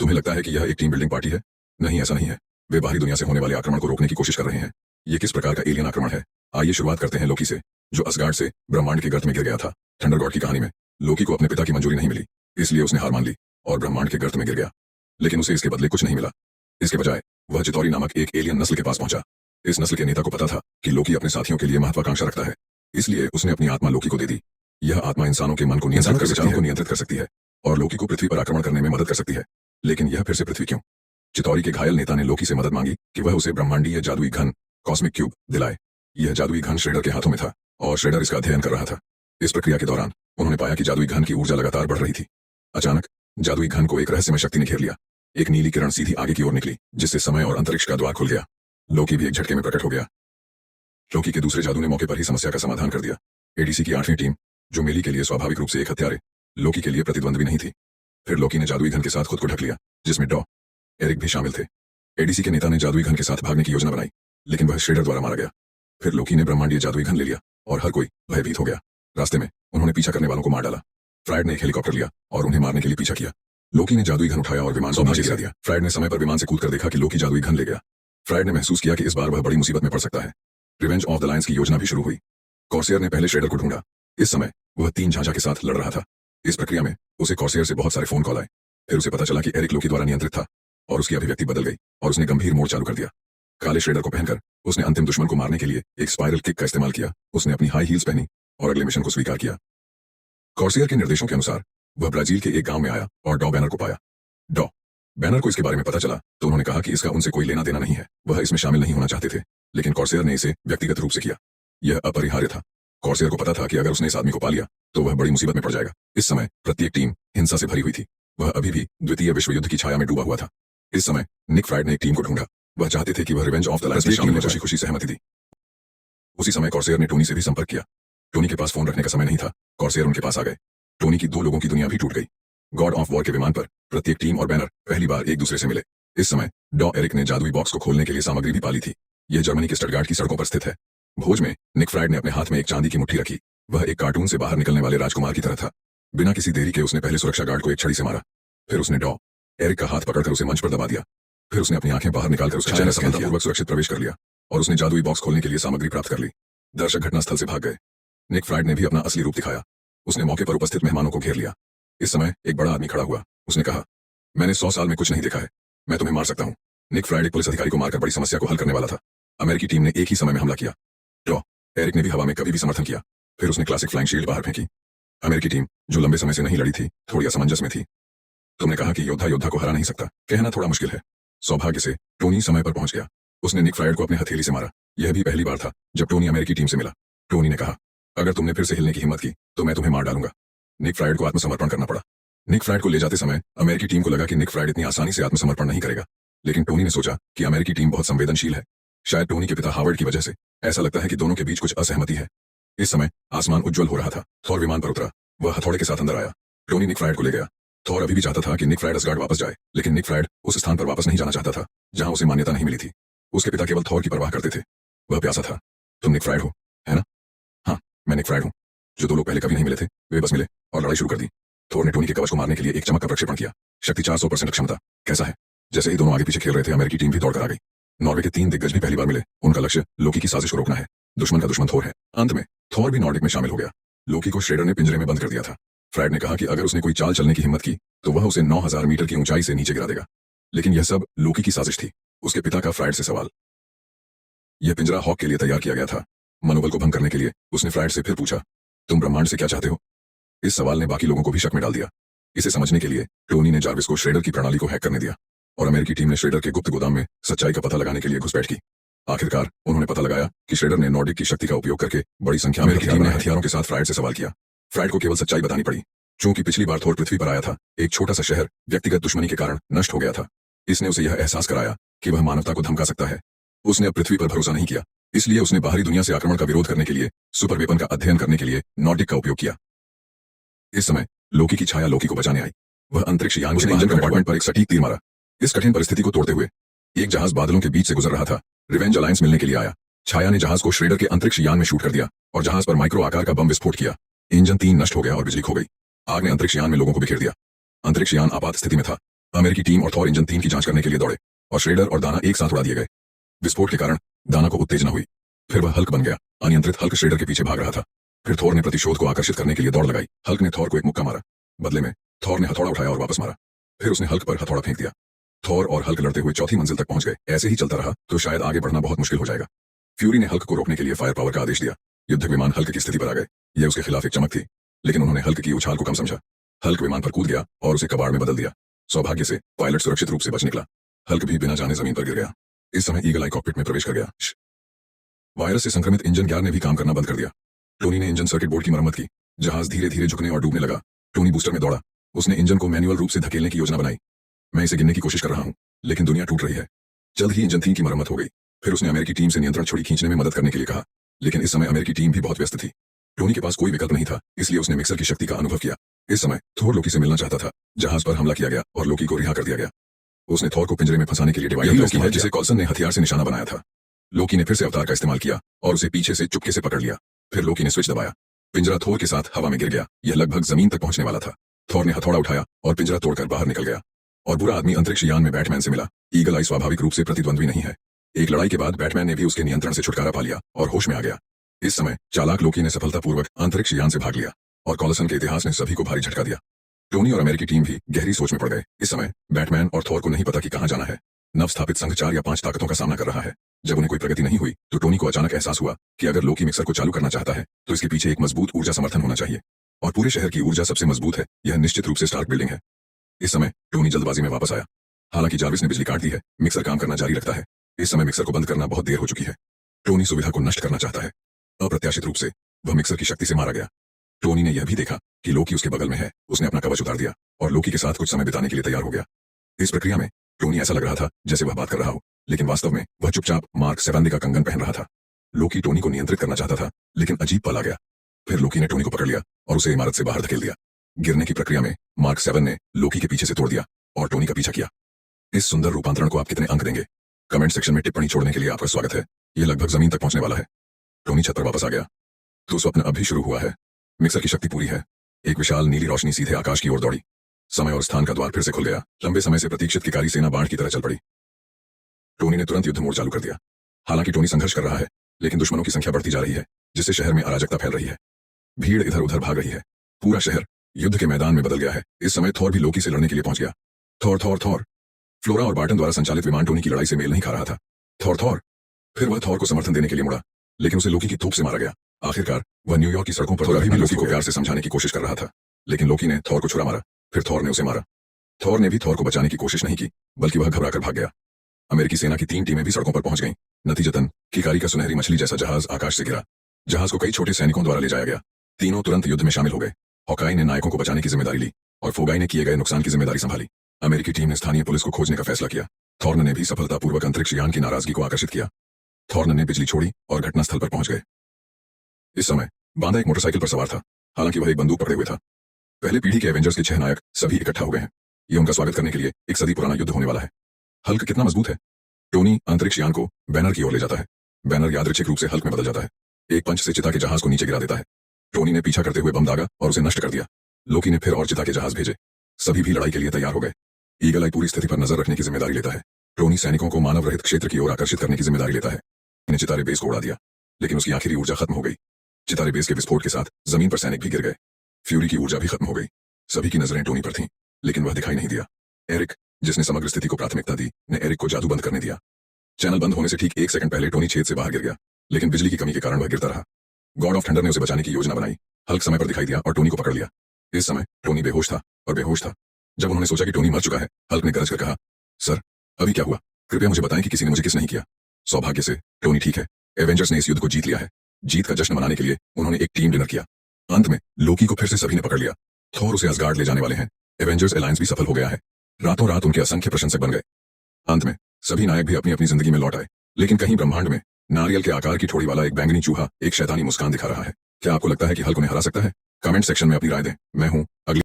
तुम्हें लगता है कि यह एक टीम बिल्डिंग पार्टी है? नहीं, ऐसा नहीं है। वे बाहरी दुनिया से होने वाले आक्रमण को रोकने की कोशिश कर रहे हैं। ये किस प्रकार का एलियन आक्रमण है? आइए शुरुआत करते हैं लोकी से, जो असगार्ड से ब्रह्मांड के गर्त में गिर गया था। थंडर गॉड की कहानी में लोकी को अपने पिता की मंजूरी नहीं मिली, इसलिए उसने हार मान ली और ब्रह्मांड के गर्त में गिर गया। लेकिन उसे इसके बदले कुछ नहीं मिला। इसके बजाय वह चितौरी नामक एक एलियन नस्ल के पास पहुंचा। इस नस्ल के नेता को पता था कि लोकी अपने साथियों के लिए महत्वाकांक्षा रखता है, इसलिए उसने अपनी आत्मा लोकी को दे दी। यह आत्मा इंसानों के मन को नियंत्रित कर विचारों को नियंत्रित कर सकती है और लोकी को पृथ्वी पर आक्रमण करने में मदद कर सकती है। लेकिन यह फिर से पृथ्वी क्यों? चितौरी के घायल नेता ने लोकी से मदद मांगी कि वह उसे ब्रह्मांडीय जादुई घन कॉस्मिक क्यूब दिलाए। यह जादुई घन श्रेडर के हाथों में था और श्रेडर इसका अध्ययन कर रहा था। इस प्रक्रिया के दौरान उन्होंने पाया कि जादुई घन की ऊर्जा लगातार बढ़ रही थी। अचानक जादुई घन को एक रहस्यमय शक्ति ने घेर लिया। एक नीली किरण सीधी आगे की ओर निकली, जिससे समय और अंतरिक्ष का द्वार खुल गया। लोकी भी एक झटके में प्रकट हो गया। लोकी के दूसरे जादू ने मौके पर ही समस्या का समाधान कर दिया। एडीसी की 8वीं टीम, जो मेली के लिए स्वाभाविक रूप से एक हत्यारे, लोकी के लिए प्रतिद्वंद्वी नहीं थी। फिर लोकी ने जादुई घन के साथ खुद को ढक लिया, जिसमें डॉ एरिक भी शामिल थे। एडीसी के नेता ने जादुई घन के साथ भागने की योजना बनाई, लेकिन वह श्रेडर द्वारा मारा गया। फिर लोकी ने ब्रह्मांडीय जादुई घन ले लिया और हर कोई भयभीत हो गया। रास्ते में उन्होंने पीछा करने वालों को मार डाला। फ्राइड ने एक हेलीकॉप्टर लिया और उन्हें मारने के लिए पीछा किया। लोकी ने जादुई घन उठाया और विमान को नीचे गिरा दिया। फ्राइड ने समय पर विमान से कूदकर देखा कि लोकी जादुई घन ले गया। फ्राइड ने महसूस किया कि इस बार वह बड़ी मुसीबत में पड़ सकता है। रिवेंज ऑफ द लायंस की योजना भी शुरू हुई। कॉर्सियर ने पहले श्रेडर को ढूंढा। इस समय वह 3 झांझा के साथ लड़ रहा था। इस प्रक्रिया में उसे कॉर्सियर से बहुत सारे फोन कॉल आए। फिर उसे पता चला कि एरिक लोकी द्वारा नियंत्रित था और उसकी अभिव्यक्ति बदल गई और उसने गंभीर मोड चालू कर दिया। काले श्रेडर को पहनकर उसने अंतिम दुश्मन को मारने के लिए एक स्पाइरल किक का इस्तेमाल किया। उसने अपनी हाई हील्स पहनी और अगले मिशन को स्वीकार किया। कॉर्सियर के निर्देशों के अनुसार वह ब्राजील के एक गांव में आया और डॉ बैनर को पाया। डॉ बैनर को इसके बारे में पता चला तो उन्होंने कहा कि इसका उनसे कोई लेना देना नहीं है। वह इसमें शामिल नहीं होना चाहते थे, लेकिन कॉर्सियर ने इसे व्यक्तिगत रूप से किया। यह अपरिहार्य था। कॉर्सियर को पता था कि अगर उसने इस आदमी को पा लिया तो वह बड़ी मुसीबत में पड़ जाएगा। इस समय प्रत्येक टीम हिंसा से भरी हुई थी। वह अभी भी द्वितीय विश्व युद्ध की छाया में डूबा हुआ था। इस समय निक फ्राइड ने एक टीम को ढूंढा। वह चाहते थे कि वह रिवेंज ऑफ द लायंस में शामिल होने खुशी सहमति दी। उसी समय कॉर्सियर ने टोनी से भी संपर्क किया। टोनी के पास फोन रखने का समय नहीं था। कॉर्सियर उनके पास आ गए। टोनी की 2 लोगों की दुनिया भी टूट गई। गॉड ऑफ वॉर के विमान पर प्रत्येक टीम और बैनर पहली बार एक दूसरे से मिले। इस समय डॉ एरिक ने जादुई बॉक्स को खोलने के लिए सामग्री भी पाली थी। यह जर्मनी के स्टटगार्ट की सड़कों पर स्थित है। भोज में निक फ्राइड ने अपने हाथ में एक चांदी की मुट्ठी रखी। वह एक कार्टून से बाहर निकलने वाले राजकुमार की तरह था। बिना किसी देरी के उसने पहले सुरक्षा गार्ड को एक छड़ी से मारा। फिर उसने डॉ एरिक का हाथ पकड़कर उसे मंच पर दबा दिया। फिर उसने अपनी आंखें बाहर निकालकर उसका चेहरा सफलतापूर्वक सुरक्षित प्रवेश कर लिया और उसने जादुई बॉक्स खोलने के लिए सामग्री प्राप्त कर ली। दर्शक घटनास्थल से भाग गए। निक फ्राइड ने भी अपना असली रूप दिखाया। उसने मौके पर उपस्थित मेहमानों को घेर लिया। इस समय एक बड़ा आदमी खड़ा हुआ। उसने कहा, मैंने 100 साल में कुछ नहीं देखा है। मैं तुम्हें मार सकता हूँ। निक फ्राइड एक पुलिस अधिकारी को मारकर बड़ी समस्या को हल करने वाला था। अमेरिकी टीम ने एक ही समय में हमला किया। डॉ एरिक ने भी हवा में कभी भी समर्थन किया। फिर उसने क्लासिक फ्लाइंग शील्ड बाहर फेंकी। अमेरिकी टीम, जो लंबे समय से नहीं लड़ी थी, थोड़ी असमंजस में थी। तुमने कहा कि योद्धा को हरा नहीं सकता। कहना थोड़ा मुश्किल है। सौभाग्य से टोनी समय पर पहुंच गया। उसने निक फ्राइड को अपने हथेली से मारा। यह भी पहली बार था जब टोनी अमेरिकी टीम से मिला। टोनी ने कहा, अगर तुमने फिर से हिलने की हिम्मत की तो मैं तुम्हें मार डालूंगा। निक फ्राइड को आत्मसमर्पण करना पड़ा। निक फ्राइड को ले जाते समय अमेरिकी टीम को लगा कि निक फ्राइड इतनी आसानी से आत्मसमर्पण नहीं करेगा, लेकिन टोनी ने सोचा कि अमेरिकी टीम बहुत संवेदनशील है। शायद टोनी के पिता हावर्ड की वजह से ऐसा लगता है कि दोनों के बीच कुछ असहमति है। इस समय आसमान उज्जवल हो रहा था। थॉर विमान पर उतरा। वह हथौड़े के साथ अंदर आया। टोनी निक फ्राइड को ले गया। थॉर अभी भी चाहता था कि निक फ्राइड असगार्ड वापस जाए, लेकिन निक फ्राइड उस स्थान पर वापस नहीं जाना चाहता था जहां उसे मान्यता नहीं मिली थी। उसके पिता केवल थॉर की परवाह करते थे। वह प्यासा था। तुम निक फ्राइड हो, है ना? हाँ, मैं निक फ्राइड हूँ। जो 2 लोग पहले कभी नहीं मिले थे, वे बस मिले और लड़ाई शुरू कर दी। थॉर ने टोनी के कवच को मारने के लिए एक चमक का प्रक्षेपण किया। शक्ति 400% क्षमता। कैसा है? जैसे ही दोनों आगे पीछे खेल रहे थे, अमेरिकी टीम भी दौड़कर आ गई। नॉर्वे के 3 दिग्गज भी पहली बार मिले। उनका लक्ष्य लोकी की साजिश को रोकना है। दुश्मन का दुश्मन थॉर है। अंत में थॉर भी नॉर्डिक में शामिल हो गया। लोकी को श्रेडर ने पिंजरे में बंद कर दिया था। फ्राइड ने कहा कि अगर उसने कोई चाल चलने की हिम्मत की तो वह उसे 9000 मीटर की ऊंचाई से नीचे गिरा देगा। लेकिन यह सब लोकी की साजिश थी। उसके पिता का फ्राइड से सवाल। यह पिंजरा हॉक के लिए तैयार किया गया था। मनोबल को भंग करने के लिए उसने फ्राइड से फिर पूछा, तुम ब्रह्मांड से क्या चाहते हो? इस सवाल ने बाकी लोगों को भी शक में डाल दिया। इसे समझने के लिए टोनी ने जार्विस को श्रेडर की प्रणाली को हैक करने दिया और अमेरिकी टीम ने श्रेडर के गुप्त गोदाम में सच्चाई का पता लगाने के लिए घुसपैठ की। आखिरकार उन्होंने पता लगाया कि श्रेडर ने नॉर्डिक की शक्ति का उपयोग करके बड़ी संख्या में हथियारों के साथ फ्राइड से सवाल किया। फ्राइड को केवल सच्चाई बतानी पड़ी। चूंकि पिछली बार थोर पृथ्वी पर आया था, एक छोटा सा शहर व्यक्तिगत दुश्मनी के कारण नष्ट हो गया था। इसने उसे यह एहसास कराया कि वह मानवता को धमका सकता है। उसने अब पृथ्वी पर भरोसा नहीं किया, इसलिए उसने बाहरी दुनिया से आक्रमण का विरोध करने के लिए सुपर वेपन का अध्ययन करने के लिए नॉर्डिक का उपयोग किया। इस समय लोकी की छाया लोकी को बचाने आई। वह अंतरिक्ष यान के इंजन कंपार्टमेंट पर एक सटीक तीर मारा। इस कठिन परिस्थिति को तोड़ते हुए एक जहाज बादलों के बीच से गुजर रहा था। रिवेंज अलायंस मिलने के लिए आया। छाया ने जहाज को श्रेडर के अंतरिक्ष यान में शूट कर दिया और जहाज पर माइक्रो आकार का बम विस्फोट किया। इंजन 3 नष्ट हो गया और बिजली खो गई। आग ने अंतरिक्ष यान में लोगों को बिखेर दिया। अंतरिक्ष यान आपात स्थिति में था। अमेरिकी टीम और थॉर इंजन 3 की जांच करने के लिए दौड़े और श्रेडर और दाना एक साथ उड़ा दिए गए। विस्फोट के कारण दाना को उत्तेजना हुई, फिर वह हल्क बन गया। अनियंत्रित हल्क श्रेडर के पीछे भाग रहा था। फिर थॉर ने प्रतिशोध को आकर्षित करने के लिए दौड़ लगाई। हल्क ने थॉर को एक मुक्का मारा, बदले में थॉर ने हथौड़ा उठाया और वापस मारा। फिर उसने हल्क पर हथौड़ा फेंक दिया। थॉर और हल्क लड़ते हुए चौथी मंजिल तक पहुंच गए। ऐसे ही चलता रहा तो शायद आगे बढ़ना बहुत मुश्किल हो जाएगा। फ्यूरी ने हल्क को रोकने के लिए फायर पावर का आदेश दिया। युद्धक विमान हल्क की स्थिति पर आ गए। यह उसके खिलाफ एक चमक थी, लेकिन उन्होंने हल्क की उछाल को कम समझा। हल्क विमान पर कूद गया और उसे कबाड़ में बदल दिया। सौभाग्य से पायलट सुरक्षित रूप से बच निकला। हल्क भी बिना जाने जमीन पर गिर गया। इस समय ईगल आई कॉकपिट में प्रवेश कर गया। वायरस से संक्रमित इंजन 11 ने भी काम करना बंद कर दिया। टोनी ने इंजन सर्किट बोर्ड की मरम्मत की। जहाज धीरे धीरे झुकने और डूबने लगा। टोनी बूस्टर में दौड़ा। उसने इंजन को मैनुअल रूप से धकेलने की योजना बनाई। मैं इसे गिनने की कोशिश कर रहा हूं, लेकिन दुनिया टूट रही है। जल्द ही इंजन 3 की मरम्मत हो गई। फिर उसने अमेरिकी टीम से नियंत्रण छुड़ी खींचने में मदद करने के लिए कहा, लेकिन इस समय अमेरिकी टीम भी बहुत व्यस्त थी। टोनी के पास कोई विकल्प नहीं था, इसलिए उसने मिक्सर की शक्ति का अनुभव किया। इस समय थोर लोकी से मिलना चाहता था। जहाज पर हमला किया गया और लोकी को रिहा कर दिया गया। उसने थॉर को पिंजरे में फंसाने के लिए डिवाइस लोकी है जिसे कॉल्सन ने हथियार से निशाना बनाया था। लोकी ने फिर से अवतार का इस्तेमाल किया और उसे पीछे से चुपके से पकड़ लिया। फिर लोकी ने स्विच दबाया। पिंजरा थोर के साथ हवा में गिर गया। यह लगभग जमीन तक पहुंचने वाला था। थॉर ने हथौड़ा उठाया और पिंजरा तोड़कर बाहर निकल गया। और बुरा आदमी अंतरिक्ष यान में बैटमैन से मिला। ईगल आई स्वाभाविक रूप से प्रतिद्वंद्वी नहीं है। एक लड़ाई के बाद बैटमैन ने भी उसके नियंत्रण से छुटकारा पा लिया और होश में आ गया। इस समय चालाक लोकी ने सफलतापूर्वक अंतरिक्ष यान से भाग लिया और कॉल्सन के इतिहास ने सभी को भारी झटका दिया। टोनी और अमेरिकी टीम भी गहरी सोच में पड़ गए। इस समय बैटमैन और थॉर को नहीं पता कि कहां जाना है। नवस्थापित संघ 4 या 5 ताकतों का सामना कर रहा है। जब उन्हें कोई प्रगति नहीं हुई तो टोनी को अचानक एहसास हुआ कि अगर लोकी मिक्सर को चालू करना चाहता है तो इसके पीछे एक मजबूत ऊर्जा समर्थन होना चाहिए, और पूरे शहर की ऊर्जा सबसे मजबूत है। यह निश्चित रूप से स्टार्क बिल्डिंग है। इस समय टोनी जल्दबाजी में वापस आया। हालांकि जार्विस ने बिजली काट दी है, मिक्सर काम करना जारी रखता है। इस समय मिक्सर को बंद करना बहुत देर हो चुकी है। टोनी सुविधा को नष्ट करना चाहता है। अप्रत्याशित रूप से वह मिक्सर की शक्ति से मारा गया। टोनी ने यह भी देखा कि लोकी उसके बगल में है। उसने अपना कवच उतार दिया और लोकी के साथ कुछ समय बिताने के लिए तैयार हो गया। इस प्रक्रिया में टोनी ऐसा लग रहा था जैसे वह बात कर रहा हो, लेकिन वास्तव में वह चुपचाप मार्क 7 का कंगन पहन रहा था। लोकी टोनी को नियंत्रित करना चाहता था, लेकिन अजीब पल आ गया। फिर लोकी ने टोनी को पकड़ लिया और उसे इमारत से बाहर धकेल दिया। गिरने की प्रक्रिया में मार्क 7 ने लोकी के पीछे से तोड़ दिया और टोनी का पीछा किया। इस सुंदर रूपांतरण को आप कितने अंक देंगे? कमेंट सेक्शन में टिप्पणी छोड़ने के लिए आपका स्वागत है। यह लगभग जमीन तक पहुंचने वाला है। टोनी छत पर वापस आ गया तो स्वप्न अब भी शुरू हुआ है। मिक्सर की शक्ति पूरी है। एक विशाल नीली रोशनी सीधे आकाश की ओर दौड़ी। समय और स्थान का द्वार फिर से खुल गया। लंबे समय से प्रतीक्षित किकारी सेना बाढ़ की तरह चल पड़ी। टोनी ने तुरंत युद्ध मोड चालू कर दिया। हालांकि टोनी संघर्ष कर रहा है, लेकिन दुश्मनों की संख्या बढ़ती जा रही है, जिससे शहर में अराजकता फैल रही है। भीड़ इधर उधर भाग रही है। पूरा शहर युद्ध के मैदान में बदल गया है। इस समय थॉर भी लोकी से लड़ने के लिए पहुंच गया। Thor Thor Thor. फ्लोरा और बार्टन द्वारा संचालित विमान टोनी की लड़ाई से मेल नहीं खा रहा था। Thor Thor. फिर वह थॉर को समर्थन देने के लिए मुड़ा, लेकिन उसे लोकी की तोप से मारा गया। आखिरकार वह न्यूयॉर्क की सड़कों पर अभी भी लोकी को प्यार से समझाने की कोशिश कर रहा था, लेकिन लोकी ने थॉर को छुरा मारा। फिर थॉर ने उसे मारा। थॉर ने भी थॉर को बचाने की कोशिश नहीं की, बल्कि वह घबराकर भाग गया। अमेरिकी सेना की 3 टीमें भी सड़कों पर पहुंच गईं। नतीजतन किकारी का सुनहरी मछली जैसा जहाज आकाश से गिरा। जहाज को कई छोटे सैनिकों द्वारा ले जाया गया। तीनों तुरंत युद्ध में शामिल हो गए। हॉकाई ने नायकों को बचाने की जिम्मेदारी ली और फोगाई ने किए गए नुकसान की जिम्मेदारी संभाली। अमेरिकी टीम ने स्थानीय पुलिस को खोजने का फैसला किया। थॉर्न ने भी सफलतापूर्वक अंतरिक्ष यान की नाराजगी को आकर्षित किया। थॉर्न ने बिजली छोड़ी और घटनास्थल पर पहुंच गए। इस समय बांदा एक मोटरसाइकिल पर सवार था, हालांकि वह एक बंदूक पकड़े हुए था। पहले पीढ़ी के एवेंजर्स के 6 नायक सभी इकट्ठा हो गए हैं। ये उनका स्वागत करने के लिए एक सदी पुराना युद्ध होने वाला है। हल्क कितना मजबूत है? टोनी अंतरिक्ष यान को बैनर की ओर ले जाता है। बैनर यादृच्छिक रूप से हल्क में बदल जाता है। एक पंच से चिता के जहाज को नीचे गिरा देता है। टोनी ने पीछा करते हुए बम दागा और उसे नष्ट कर दिया। लोकी ने फिर और चिता के जहाज भेजे। सभी भी लड़ाई के लिए तैयार हो गए। ईगल आई पूरी स्थिति पर नजर रखने की जिम्मेदारी लेता है। टोनी सैनिकों को मानव रहित क्षेत्र की ओर आकर्षित करने की जिम्मेदारी लेता है। ने चितारे बेस को उड़ा दिया, लेकिन उसकी आखिरी ऊर्जा खत्म हो गई। चितारे बेस के विस्फोट के साथ जमीन पर सैनिक भी गिर गए। फ्यूरी की ऊर्जा भी खत्म हो गई। सभी की नजरें टोनी पर थीं, लेकिन वह दिखाई नहीं दिया। एरिक, जिसने समग्र स्थिति को प्राथमिकता दी, ने एरिक को जादू बंद करने दिया। चैनल बंद होने से ठीक 1 सेकंड पहले टोनी छेद से बाहर गिर गया, लेकिन बिजली की कमी के कारण वह गिरता रहा। गॉड ऑफ थंडर ने उसे बचाने की योजना बनाई। हल्क समय पर दिखाई दिया और टोनी को पकड़ लिया। इस समय टोनी बेहोश था और बेहोश था। जब उन्होंने सोचा कि टोनी मर चुका है, हल्क ने गरज कर कहा, सर, अभी क्या हुआ? कृपया मुझे बताएं कि किसी ने मुझे किस नहीं किया। सौभाग्य से टोनी ठीक है। एवेंजर्स ने इस युद्ध को जीत लिया है। जीत का जश्न मनाने के लिए उन्होंने एक टीम डिनर किया। अंत में लोकी को फिर से सभी ने पकड़ लिया। थॉर उसे असगार्ड ले जाने वाले हैं। एवेंजर्स अलायंस भी सफल हो गया है। रातों रात उनके असंख्य प्रशंसक बन गए। अंत में सभी नायक भी अपनी अपनी जिंदगी में लौट आए, लेकिन कहीं ब्रह्मांड में नारियल के आकार की ठोड़ी वाला एक बैंगनी चूहा एक शैतानी मुस्कान दिखा रहा है। क्या आपको लगता है कि हल्क उन्हें हरा सकता है? कमेंट सेक्शन में अपनी राय दें। मैं हूं अगली